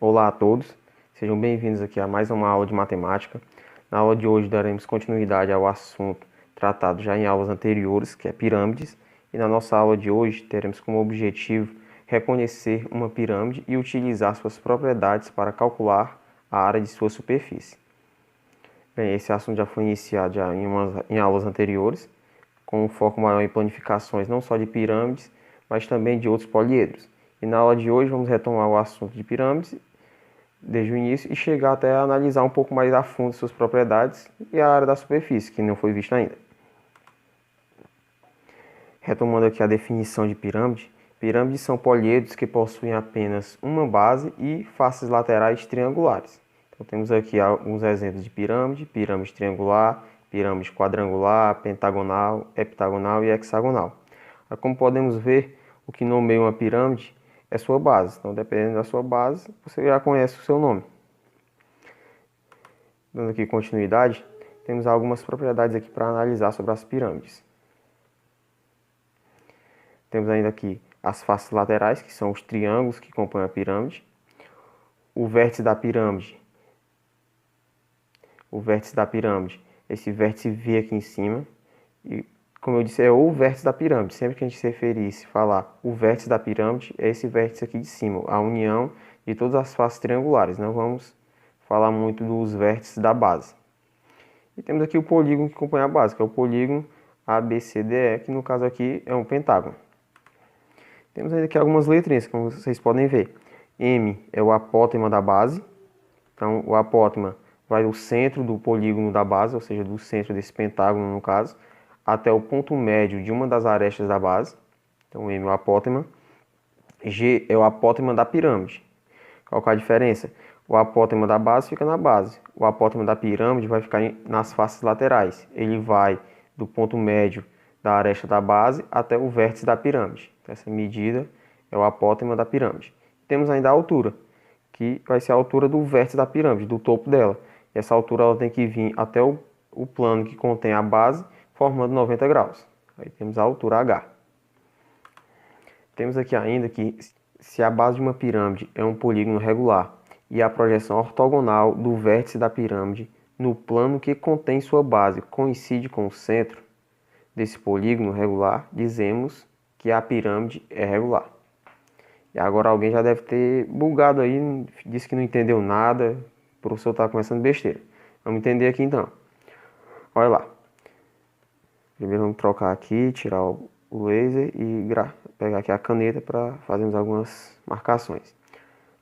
Olá a todos, sejam bem-vindos aqui a mais uma aula de matemática. Na aula de hoje daremos continuidade ao assunto tratado já em aulas anteriores, que é pirâmides, e na nossa aula de hoje teremos como objetivo reconhecer uma pirâmide e utilizar suas propriedades para calcular a área de sua superfície. Bem, esse assunto já foi iniciado em aulas anteriores, com um foco maior em planificações não só de pirâmides, mas também de outros poliedros. E na aula de hoje vamos retomar o assunto de pirâmides desde o início e chegar até a analisar um pouco mais a fundo suas propriedades e a área da superfície, que não foi vista ainda. Retomando aqui a definição de pirâmide, pirâmides são poliedros que possuem apenas uma base e faces laterais triangulares. Então temos aqui alguns exemplos de pirâmide: pirâmide triangular, pirâmide quadrangular, pentagonal, heptagonal e hexagonal. Como podemos ver, o que nomeia uma pirâmide é sua base. Então, dependendo da sua base, você já conhece o seu nome. Dando aqui continuidade, temos algumas propriedades aqui para analisar sobre as pirâmides. Temos ainda aqui as faces laterais, que são os triângulos que compõem a pirâmide. O vértice da pirâmide. Esse vértice V aqui em cima. E, como eu disse, é o vértice da pirâmide. Sempre que a gente se referisse falar o vértice da pirâmide, é esse vértice aqui de cima, a união de todas as faces triangulares. Não vamos falar muito dos vértices da base. E temos aqui o polígono que compõe a base, que é o polígono ABCDE, que no caso aqui é um pentágono. Temos ainda aqui algumas letrinhas, como vocês podem ver. M é o apótema da base. Então, o apótema vai do centro do polígono da base, ou seja, do centro desse pentágono, no caso, até o ponto médio de uma das arestas da base. Então, M é o apótema. G é o apótema da pirâmide. Qual que é a diferença? O apótema da base fica na base. O apótema da pirâmide vai ficar nas faces laterais. Ele vai do ponto médio da aresta da base até o vértice da pirâmide. Então, essa medida é o apótema da pirâmide. Temos ainda a altura, que vai ser a altura do vértice da pirâmide, do topo dela. E essa altura ela tem que vir até o plano que contém a base, formando 90 graus. Aí temos a altura H. Temos aqui ainda que se a base de uma pirâmide é um polígono regular e a projeção ortogonal do vértice da pirâmide no plano que contém sua base coincide com o centro desse polígono regular, dizemos que a pirâmide é regular. E agora alguém já deve ter bugado aí, disse que não entendeu nada, o professor está começando besteira. Vamos entender aqui então. Olha lá. Primeiro vamos trocar aqui, tirar o laser e pegar aqui a caneta para fazermos algumas marcações.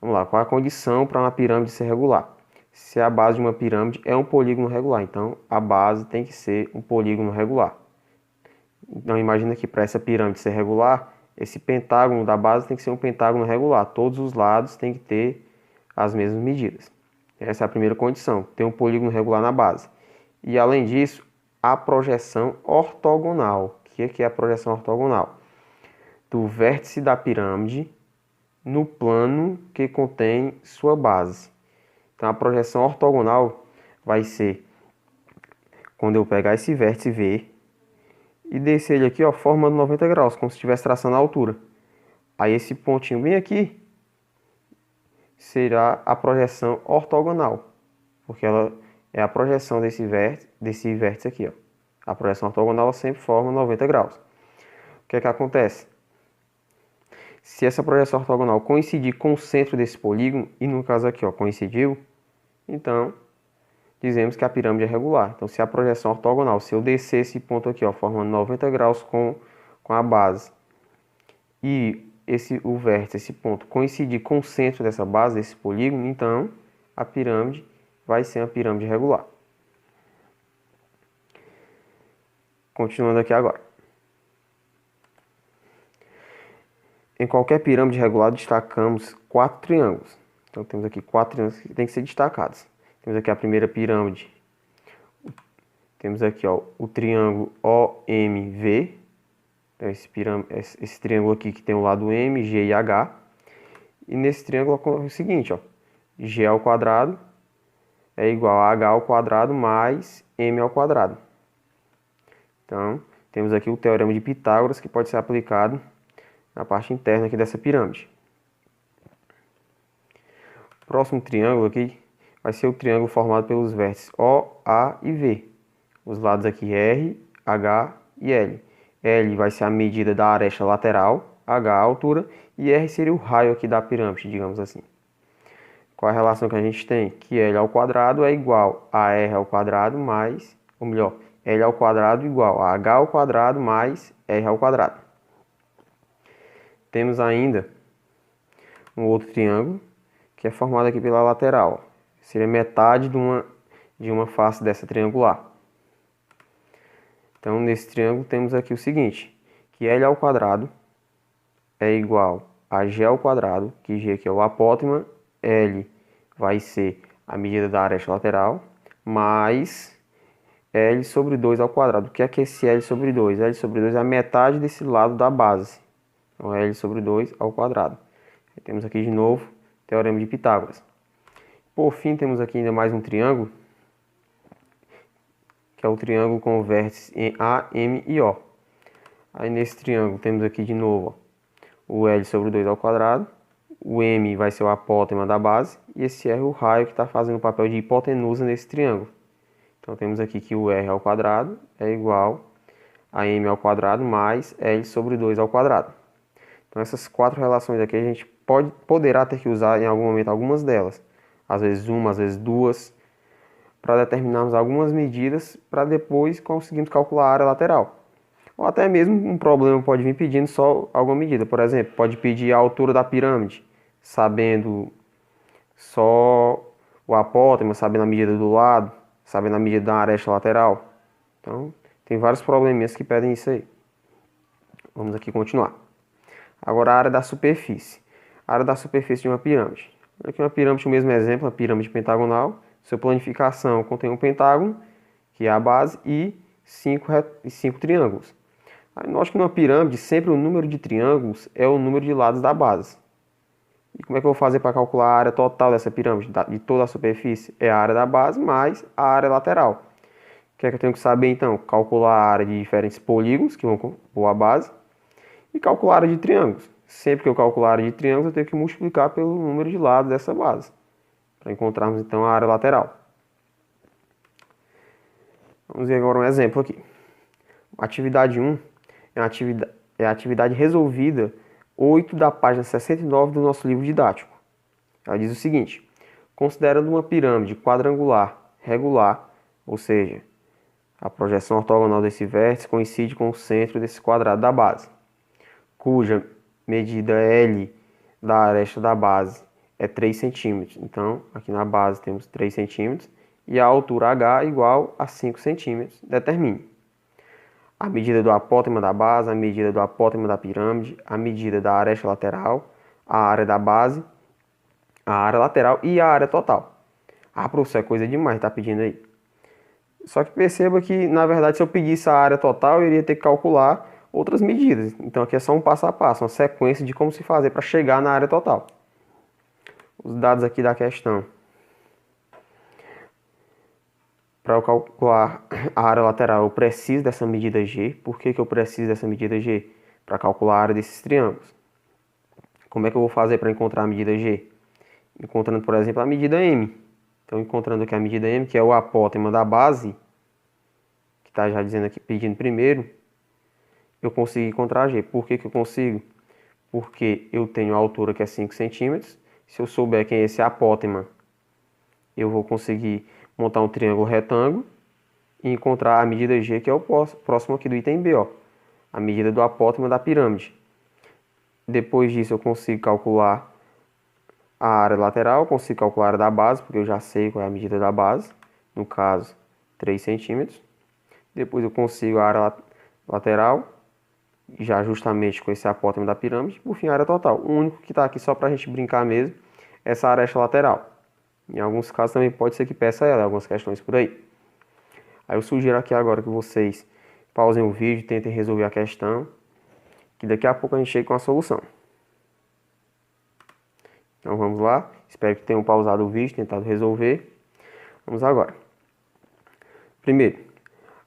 Vamos lá, qual a condição para uma pirâmide ser regular? Se a base de uma pirâmide é um polígono regular, então a base tem que ser um polígono regular. Então imagina que para essa pirâmide ser regular, esse pentágono da base tem que ser um pentágono regular. Todos os lados têm que ter as mesmas medidas. Essa é a primeira condição, ter um polígono regular na base. E além disso, a projeção ortogonal. O que é a projeção ortogonal? Do vértice da pirâmide no plano que contém sua base. Então a projeção ortogonal vai ser quando eu pegar esse vértice V e descer ele aqui, ó, formando 90 graus, como se estivesse traçando a altura. Aí esse pontinho bem aqui será a projeção ortogonal, porque ela é a projeção desse vértice aqui, ó. A projeção ortogonal sempre forma 90 graus. O que é que acontece? Se essa projeção ortogonal coincidir com o centro desse polígono, e no caso aqui, ó, coincidiu, então dizemos que a pirâmide é regular. Então, se a projeção ortogonal, se eu descer esse ponto aqui, ó, formando 90 graus com a base, e o vértice, esse ponto, coincidir com o centro dessa base, desse polígono, então a pirâmide vai ser uma pirâmide regular. Continuando aqui agora. Em qualquer pirâmide regular, destacamos 4 triângulos. Então, temos aqui 4 triângulos que têm que ser destacados. Temos aqui a primeira pirâmide. Temos aqui, ó, o triângulo OMV. Então, esse triângulo aqui que tem o lado M, G e H. E nesse triângulo ocorre o seguinte, ó. G ao quadrado é igual a H ao quadrado mais M ao quadrado. Então, temos aqui o teorema de Pitágoras que pode ser aplicado na parte interna aqui dessa pirâmide. Próximo triângulo aqui vai ser o triângulo formado pelos vértices O, A e V. Os lados aqui R, H e L. L vai ser a medida da aresta lateral, H a altura e R seria o raio aqui da pirâmide, digamos assim. Qual a relação que a gente tem? Que L ao quadrado é igual a R ao quadrado mais, ou melhor, L ao quadrado igual a H ao quadrado mais R ao quadrado. Temos ainda um outro triângulo que é formado aqui pela lateral. Seria metade de uma face dessa triangular. Então, nesse triângulo temos aqui o seguinte, que L ao quadrado é igual a G ao quadrado, que G aqui é o apótema, L vai ser a medida da aresta lateral, mais L sobre 2 ao quadrado. O que é esse L sobre 2? L sobre 2 é a metade desse lado da base. Então, L sobre 2 ao quadrado. E temos aqui de novo o Teorema de Pitágoras. Por fim, temos aqui ainda mais um triângulo, que é o triângulo com vértices em A, M e O. Aí nesse triângulo temos aqui de novo o L sobre 2 ao quadrado, o M vai ser o apótema da base, e esse R o raio que está fazendo o papel de hipotenusa nesse triângulo. Então temos aqui que o R ao quadrado é igual a M ao quadrado mais L sobre 2 ao quadrado. Então essas quatro relações aqui a gente poderá ter que usar em algum momento algumas delas. Às vezes uma, às vezes duas, para determinarmos algumas medidas para depois conseguirmos calcular a área lateral. Ou até mesmo um problema pode vir pedindo só alguma medida. Por exemplo, pode pedir a altura da pirâmide, sabendo só o apótema, sabendo a medida do lado, sabendo a medida da aresta lateral. Então, tem vários probleminhas que pedem isso aí. Vamos aqui continuar. Agora a área da superfície. A área da superfície de uma pirâmide. Aqui uma pirâmide, o mesmo exemplo, a pirâmide pentagonal. Sua planificação contém um pentágono, que é a base, e cinco triângulos. Aí note que numa pirâmide, sempre o número de triângulos é o número de lados da base. E como é que eu vou fazer para calcular a área total dessa pirâmide, de toda a superfície? É a área da base mais a área lateral. O que é que eu tenho que saber então? Calcular a área de diferentes polígonos, que vão compor a base, e calcular a área de triângulos. Sempre que eu calcular a área de triângulos, eu tenho que multiplicar pelo número de lados dessa base, para encontrarmos então a área lateral. Vamos ver agora um exemplo aqui. Atividade 1 é a atividade resolvida 8 da página 69 do nosso livro didático. Ela diz o seguinte: considerando uma pirâmide quadrangular regular, ou seja, a projeção ortogonal desse vértice coincide com o centro desse quadrado da base, cuja medida L da aresta da base é 3 centímetros. Então, aqui na base temos 3 centímetros e a altura H igual a 5 centímetros. Determine a medida do apótema da base, a medida do apótema da pirâmide, a medida da aresta lateral, a área da base, a área lateral e a área total. Ah, professor, é coisa demais, tá pedindo aí. Só que perceba que, na verdade, se eu pedisse a área total, eu iria ter que calcular outras medidas. Então aqui é só um passo a passo, uma sequência de como se fazer para chegar na área total. Os dados aqui da questão. Para eu calcular a área lateral, eu preciso dessa medida G. Por que eu preciso dessa medida G? Para calcular a área desses triângulos. Como é que eu vou fazer para encontrar a medida G? Encontrando, por exemplo, a medida M. Então, encontrando aqui a medida M, que é o apótema da base, que está já dizendo aqui, pedindo primeiro, eu consigo encontrar a G. Por que eu consigo? Porque eu tenho a altura que é 5 centímetros. Se eu souber quem é esse apótema, eu vou conseguir montar um triângulo retângulo e encontrar a medida G, que é o próximo aqui do item B, ó, a medida do apótema da pirâmide. Depois disso eu consigo calcular a área lateral, consigo calcular a área da base, porque eu já sei qual é a medida da base, no caso 3 centímetros. Depois eu consigo a área lateral, já justamente com esse apótema da pirâmide. Por fim, a área total. O único que está aqui só para a gente brincar mesmo é essa aresta lateral. Em alguns casos também pode ser que peça ela, algumas questões por aí. Aí eu sugiro aqui agora que vocês pausem o vídeo, tentem resolver a questão, que daqui a pouco a gente chega com a solução. Então vamos lá, espero que tenham pausado o vídeo, tentado resolver. Vamos agora. Primeiro,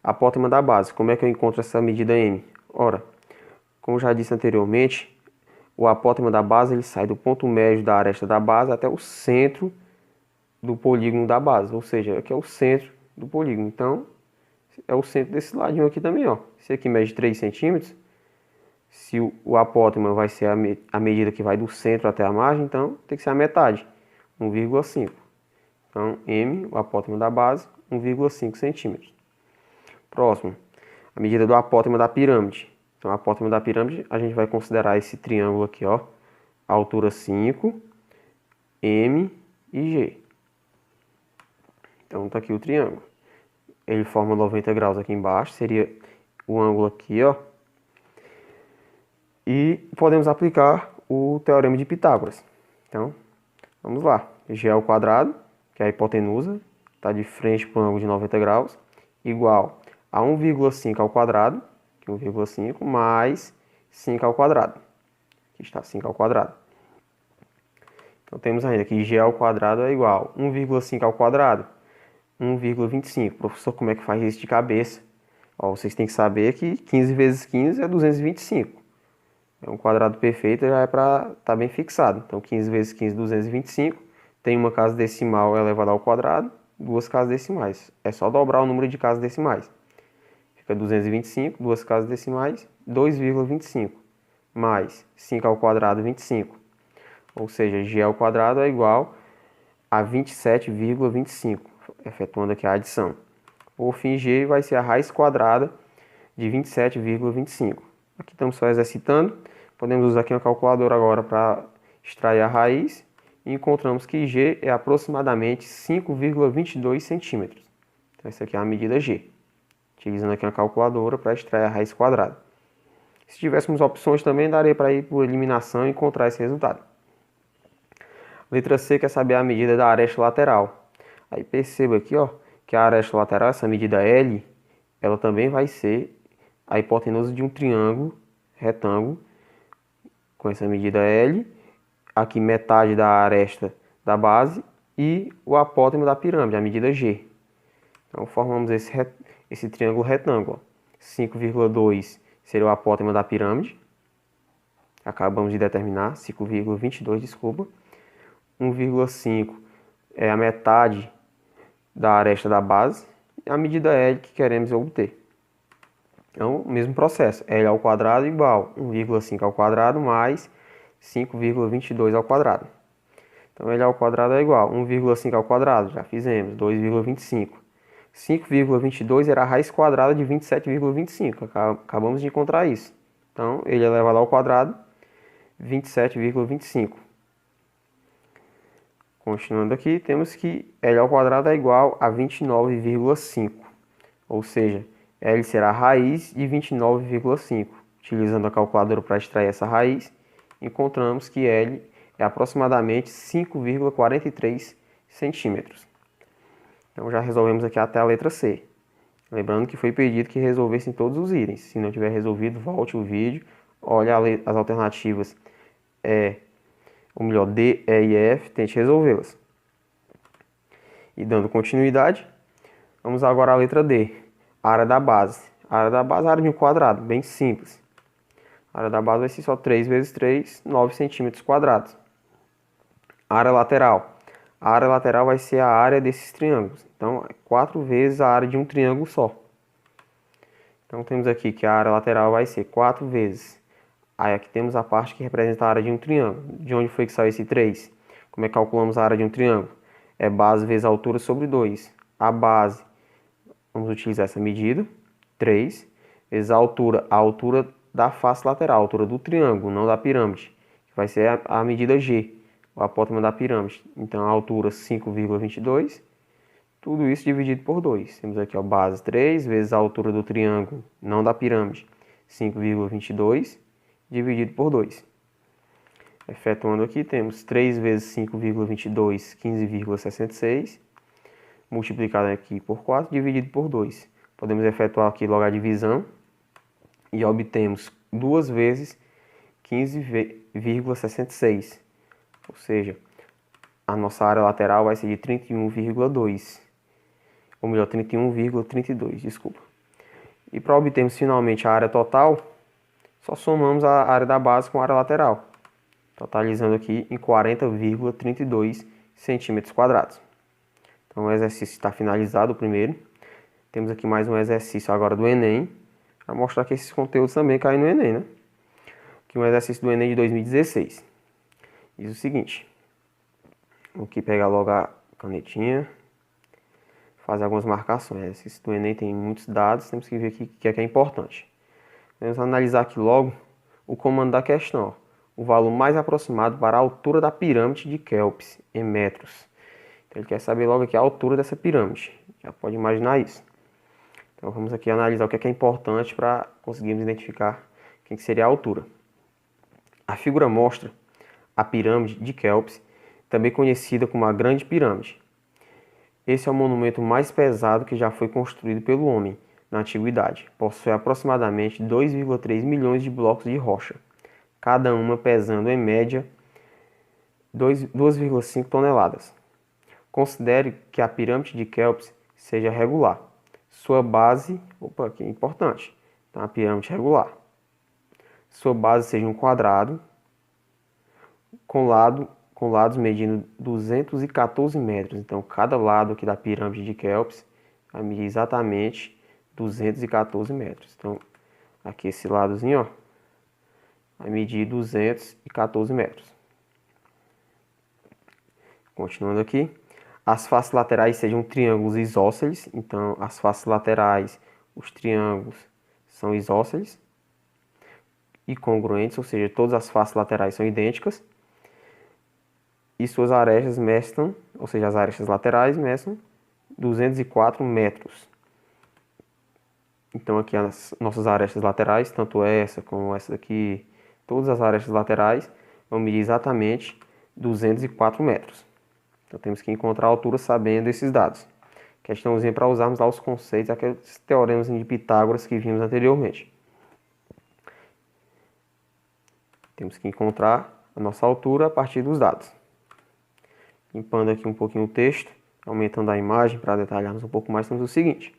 apótema da base. Como é que eu encontro essa medida M? Ora, como já disse anteriormente, o apótema da base ele sai do ponto médio da aresta da base até o centro do polígono da base, ou seja, aqui é o centro do polígono. Então, é o centro desse ladinho aqui também, ó. Esse aqui mede 3 centímetros. Se o apótema vai ser a medida que vai do centro até a margem, então tem que ser a metade, 1,5. Então, M, o apótema da base, 1,5 centímetros. Próximo, a medida do apótema da pirâmide. Então, o apótema da pirâmide, a gente vai considerar esse triângulo aqui, ó. Altura 5, M e G. Então, tá aqui o triângulo. Ele forma 90 graus aqui embaixo, seria o ângulo aqui, ó. E podemos aplicar o teorema de Pitágoras. Então, vamos lá. G ao quadrado, que é a hipotenusa, está de frente para o ângulo de 90 graus, igual a 1,5 ao quadrado, que é 1,5, mais 5 ao quadrado. Aqui está 5 ao quadrado. Então, temos ainda que G ao quadrado é igual a 1,5 ao quadrado, 1,25. Professor, como é que faz isso de cabeça? Ó, vocês têm que saber que 15 vezes 15 é 225. É um quadrado perfeito, já é para estar bem fixado. Então, 15 vezes 15, 225. Tem uma casa decimal elevada ao quadrado, duas casas decimais. É só dobrar o número de casas decimais. Fica 225, duas casas decimais, 2,25. Mais 5 ao quadrado, 25. Ou seja, G ao quadrado é igual a 27,25. Efetuando aqui a adição. Por fim, G vai ser a raiz quadrada de 27,25. Aqui estamos só exercitando. Podemos usar aqui uma calculadora agora para extrair a raiz. E encontramos que G é aproximadamente 5,22 centímetros. Então, essa aqui é a medida G. Utilizando aqui uma calculadora para extrair a raiz quadrada. Se tivéssemos opções também, daria para ir por eliminação e encontrar esse resultado. Letra C quer saber a medida da aresta lateral. Aí perceba aqui, ó, que a aresta lateral, essa medida L, ela também vai ser a hipotenusa de um triângulo retângulo com essa medida L, aqui metade da aresta da base e o apótema da pirâmide, a medida G. Então formamos esse triângulo retângulo. 5,2 seria o apótema da pirâmide. Acabamos de determinar, 5,22, desculpa. 1,5 é a metade da aresta da base e a medida L que queremos obter. Então, mesmo processo, L ao quadrado igual 1,5 ao quadrado mais 5,22 ao quadrado. Então, L ao quadrado é igual 1,5 ao quadrado, já fizemos, 2,25. 5,22 era a raiz quadrada de 27,25, acabamos de encontrar isso. Então, ele elevado ao quadrado, 27,25. Continuando aqui, temos que L ao quadrado é igual a 29,5, ou seja, L será a raiz de 29,5. Utilizando a calculadora para extrair essa raiz, encontramos que L é aproximadamente 5,43 centímetros. Então já resolvemos aqui até a letra C. Lembrando que foi pedido que resolvessem todos os itens. Se não tiver resolvido, volte o vídeo, olhe as alternativas ou melhor, D, E e F, tente resolvê-las. E dando continuidade, vamos agora à letra D, a área da base. A área da base é a área de um quadrado, bem simples. A área da base vai ser só 3 vezes 3, 9 centímetros quadrados. A área lateral. A área lateral vai ser a área desses triângulos. Então, é 4 vezes a área de um triângulo só. Então, temos aqui que a área lateral vai ser 4 vezes. Aí aqui temos a parte que representa a área de um triângulo. De onde foi que saiu esse 3? Como é que calculamos a área de um triângulo? É base vezes a altura sobre 2. A base, vamos utilizar essa medida, 3, vezes a altura da face lateral, a altura do triângulo, não da pirâmide, que vai ser a medida G, o apótema da pirâmide. Então, a altura 5,22, tudo isso dividido por 2. Temos aqui a base 3 vezes a altura do triângulo, não da pirâmide, 5,22, dividido por 2. Efetuando aqui, temos 3 vezes 5,22, 15,66, multiplicado aqui por 4, dividido por 2. Podemos efetuar aqui logo a divisão e obtemos 2 vezes 15,66. Ou seja, a nossa área lateral vai ser de 31,2. Ou melhor, 31,32, desculpa. E para obtermos finalmente a área total, só somamos a área da base com a área lateral. totalizando aqui em 40,32 centímetros quadrados. Então o exercício está finalizado o primeiro. Temos aqui mais um exercício agora do Enem, para mostrar que esses conteúdos também caem no Enem, né? Aqui um exercício do Enem de 2016. Diz o seguinte. Vou aqui pegar logo a canetinha, fazer algumas marcações. O exercício do Enem tem muitos dados, temos que ver aqui o que é importante. Vamos analisar aqui logo o comando da questão. O valor mais aproximado para a altura da pirâmide de Kelps, em metros. Então ele quer saber logo aqui a altura dessa pirâmide. Já pode imaginar isso. Então vamos aqui analisar o que é importante para conseguirmos identificar quem que seria a altura. A figura mostra a pirâmide de Kelps, também conhecida como a Grande Pirâmide. Esse é o monumento mais pesado que já foi construído pelo homem na antiguidade. Possui aproximadamente 2,3 milhões de blocos de rocha, cada uma pesando em média 2,5 toneladas. Considere que a pirâmide de Kelps seja regular. Sua base, aqui é importante, então a pirâmide regular. Sua base seja um quadrado com lados medindo 214 metros. Então cada lado aqui da pirâmide de Kelps vai medir exatamente 214 metros. Então aqui esse ladozinho, ó, vai medir 214 metros. Continuando aqui, as faces laterais sejam triângulos isósceles. Então as faces laterais, os triângulos são isósceles e congruentes, ou seja, todas as faces laterais são idênticas. E suas arestas mestram, ou seja, as arestas laterais mestram 204 metros. Então aqui as nossas arestas laterais, tanto essa como essa daqui, todas as arestas laterais vão medir exatamente 204 metros. Então temos que encontrar a altura sabendo esses dados. Questãozinha para usarmos lá os conceitos, aqueles teoremas de Pitágoras que vimos anteriormente. Temos que encontrar a nossa altura a partir dos dados. Limpando aqui um pouquinho o texto, aumentando a imagem para detalharmos um pouco mais, temos o seguinte.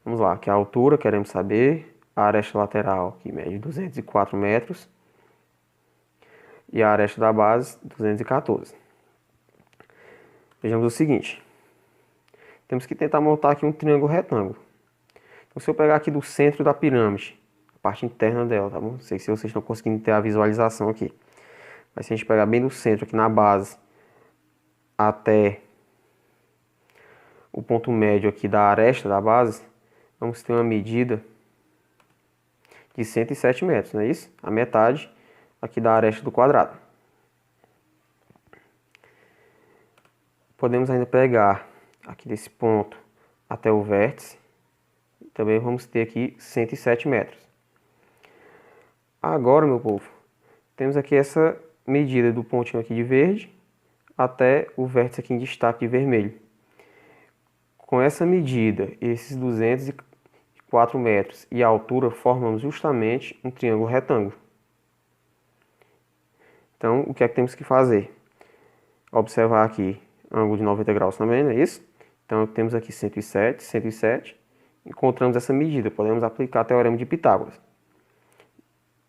Vamos lá, que a altura queremos saber, a aresta lateral que mede 204 metros e a aresta da base 214. Vejamos o seguinte, temos que tentar montar aqui um triângulo retângulo. Então se eu pegar aqui do centro da pirâmide, a parte interna dela, tá bom? Não sei se vocês estão conseguindo ter a visualização aqui. Mas se a gente pegar bem do centro aqui na base, até o ponto médio aqui da aresta da base, vamos ter uma medida de 107 metros, não é isso? A metade aqui da aresta do quadrado. Podemos ainda pegar aqui desse ponto até o vértice, também vamos ter aqui 107 metros. Agora, meu povo, temos aqui essa medida do pontinho aqui de verde até o vértice aqui em destaque de vermelho. Com essa medida, esses 204 metros e a altura, formamos justamente um triângulo retângulo. Então, o que é que temos que fazer? Observar aqui, ângulo de 90 graus também, não é isso? Então, temos aqui 107, 107. Encontramos essa medida, podemos aplicar o teorema de Pitágoras.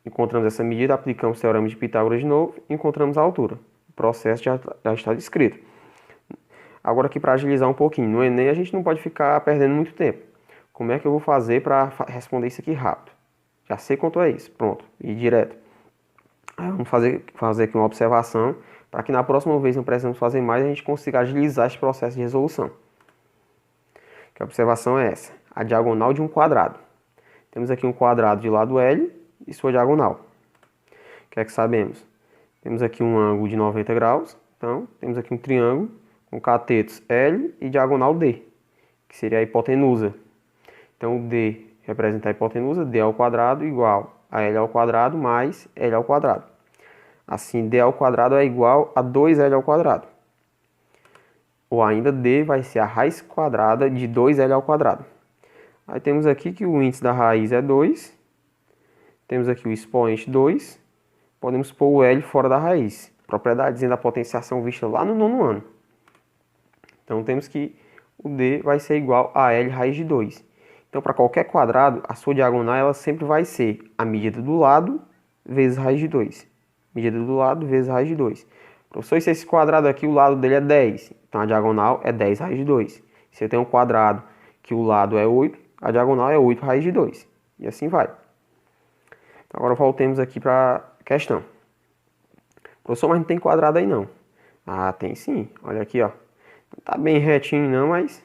Encontramos essa medida, aplicamos o teorema de Pitágoras de novo e encontramos a altura. O processo já está descrito. Agora aqui para agilizar um pouquinho, no Enem a gente não pode ficar perdendo muito tempo. Como é que eu vou fazer para responder isso aqui rápido? Já sei quanto é isso, pronto, e direto. Aí vamos fazer aqui uma observação, para que na próxima vez não precisamos fazer mais e a gente consiga agilizar esse processo de resolução. Que a observação é essa, a diagonal de um quadrado. Temos aqui um quadrado de lado L e sua diagonal. O que é que sabemos? Temos aqui um ângulo de 90 graus, então temos aqui um triângulo com catetos L e diagonal D, que seria a hipotenusa. Então o D representa a hipotenusa, D ao quadrado igual a L ao quadrado mais L ao quadrado. Assim, D ao quadrado é igual a 2L ao quadrado. Ou ainda D vai ser a raiz quadrada de 2L ao quadrado. Aí temos aqui que o índice da raiz é 2. Temos aqui o expoente 2. Podemos pôr o L fora da raiz. Propriedadezinha da potenciação vista lá no nono ano. Então temos que o D vai ser igual a L raiz de 2. Então para qualquer quadrado, a sua diagonal ela sempre vai ser a medida do lado vezes raiz de 2. medida do lado, vezes raiz de 2. Professor, se esse quadrado aqui, o lado dele é 10, então a diagonal é 10 raiz de 2. Se eu tenho um quadrado que o lado é 8, a diagonal é 8 raiz de 2. E assim vai. Então, agora voltemos aqui para a questão. Professor, mas não tem quadrado aí não. Ah, tem sim. Olha aqui, ó. Não tá bem retinho não, mas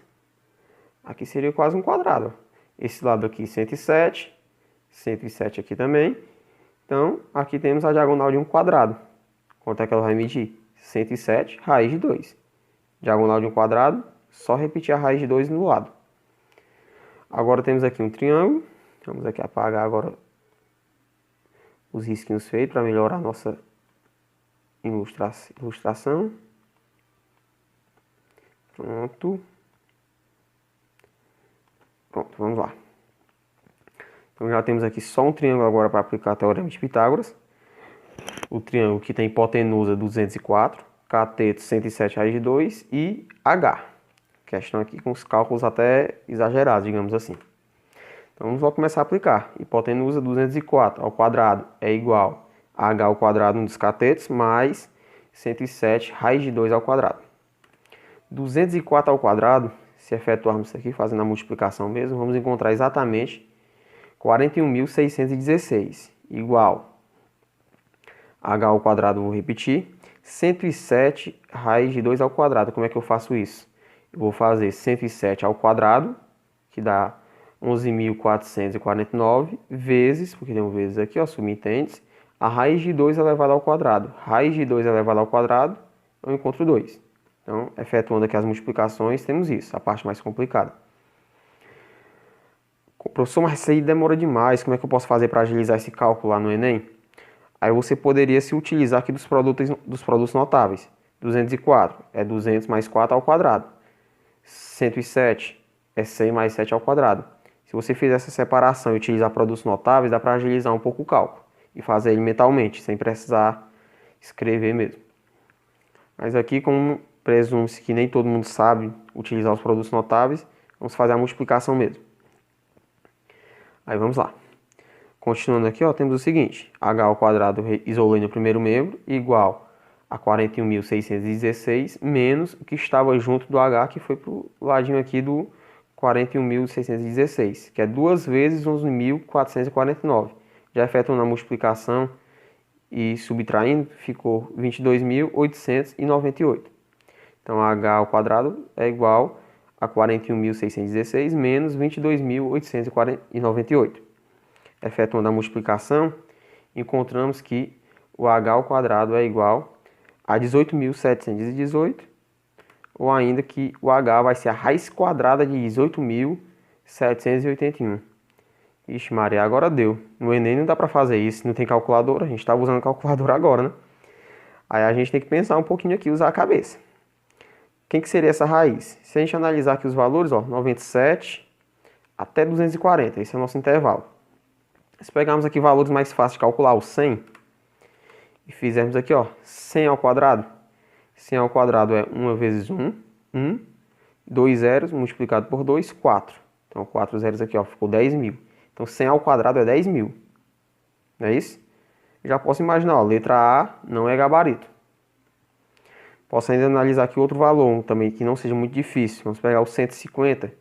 aqui seria quase um quadrado. Esse lado aqui 107, 107 aqui também. Então, aqui temos a diagonal de um quadrado. Quanto é que ela vai medir? 107 raiz de 2. Diagonal de um quadrado, só repetir a raiz de 2 no lado. Agora temos aqui um triângulo. Vamos aqui apagar agora os risquinhos feitos para melhorar a nossa ilustração. Pronto. Pronto, vamos lá. Então já temos aqui só um triângulo agora para aplicar o teorema de Pitágoras. O triângulo que tem hipotenusa 204, cateto 107 raiz de 2 e H. Questão aqui com os cálculos até exagerados, digamos assim. Então vamos começar a aplicar. Hipotenusa 204 ao quadrado é igual a H ao quadrado um dos catetos mais 107 raiz de 2 ao quadrado. 204 ao quadrado, se efetuarmos isso aqui, fazendo a multiplicação mesmo, vamos encontrar exatamente 41.616, igual H ao quadrado, vou repetir, 107 raiz de 2 ao quadrado. Como é que eu faço isso? Eu vou fazer 107 ao quadrado, que dá 11.449, vezes, porque tem um vezes aqui, ó, subintendentes, a raiz de 2 elevado ao quadrado. Raiz de 2 elevado ao quadrado, eu encontro 2. Então, efetuando aqui as multiplicações, temos isso, a parte mais complicada. Professor, mas isso aí demora demais, como é que eu posso fazer para agilizar esse cálculo lá no Enem? Aí você poderia se utilizar aqui dos produtos notáveis. 204 é 200 mais 4 ao quadrado. 107 é 100 mais 7 ao quadrado. Se você fizer essa separação e utilizar produtos notáveis, dá para agilizar um pouco o cálculo e fazer ele mentalmente, sem precisar escrever mesmo. Mas aqui, como presume-se que nem todo mundo sabe utilizar os produtos notáveis, vamos fazer a multiplicação mesmo. Aí vamos lá. Continuando aqui, ó, temos o seguinte: H ao quadrado isolei no primeiro membro igual a 41.616 menos o que estava junto do H, que foi para o ladinho aqui do 41.616, que é 2 vezes 11.449. Já efetuando a multiplicação e subtraindo, ficou 22.898. Então, H ao quadrado é igual a 41.616 menos 22.898. Efetuando a multiplicação, encontramos que o H ao quadrado é igual a 18.718, ou ainda que o H vai ser a raiz quadrada de 18.781. Ixi, Maria, agora deu. No Enem não dá para fazer isso, não tem calculadora, a gente está usando calculadora agora, né? Aí a gente tem que pensar um pouquinho aqui, usar a cabeça. Quem que seria essa raiz? Se a gente analisar aqui os valores, ó, 97 até 240, esse é o nosso intervalo. Se pegarmos aqui valores mais fáceis de calcular, o 100, e fizermos aqui, ó, 100 ao quadrado. 100 ao quadrado é 1 vezes 1, 1, 2 zeros multiplicado por 2, 4. Então, 4 zeros aqui, ó, ficou 10.000. Então, 100 ao quadrado é 10.000. Não é isso? Já posso imaginar, ó, letra A não é gabarito. Posso ainda analisar aqui outro valor também, que não seja muito difícil. Vamos pegar o 150.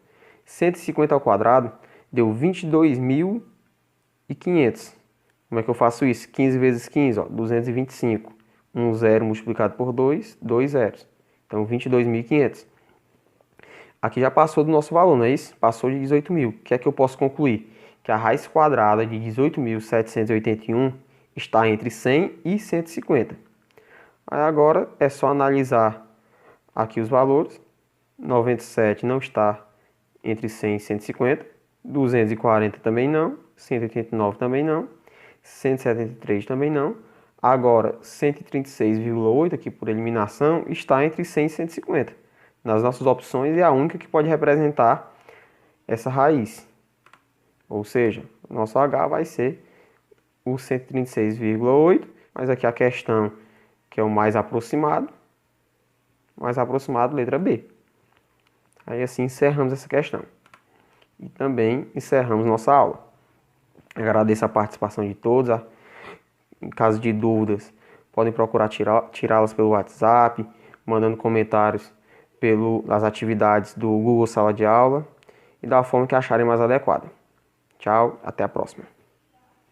150 ao quadrado deu 22.500. Como é que eu faço isso? 15 vezes 15, ó, 225. 1 zero multiplicado por 2, 2 zeros. Então, 22.500. Aqui já passou do nosso valor, não é isso? Passou de 18.000. O que é que eu posso concluir? Que a raiz quadrada de 18.781 está entre 100 e 150. Aí agora é só analisar aqui os valores. 97 não está entre 100 e 150. 240 também não. 189 também não. 173 também não. Agora, 136,8 aqui por eliminação está entre 100 e 150. Nas nossas opções é a única que pode representar essa raiz. Ou seja, o nosso H vai ser o 136,8, mas aqui a questão que é o mais aproximado, letra B. Aí assim encerramos essa questão. E também encerramos nossa aula. Agradeço a participação de todos. Em caso de dúvidas, Podem procurar tirá-las pelo WhatsApp, mandando comentários nas atividades do Google Sala de Aula e da forma que acharem mais adequada. Tchau, até a próxima.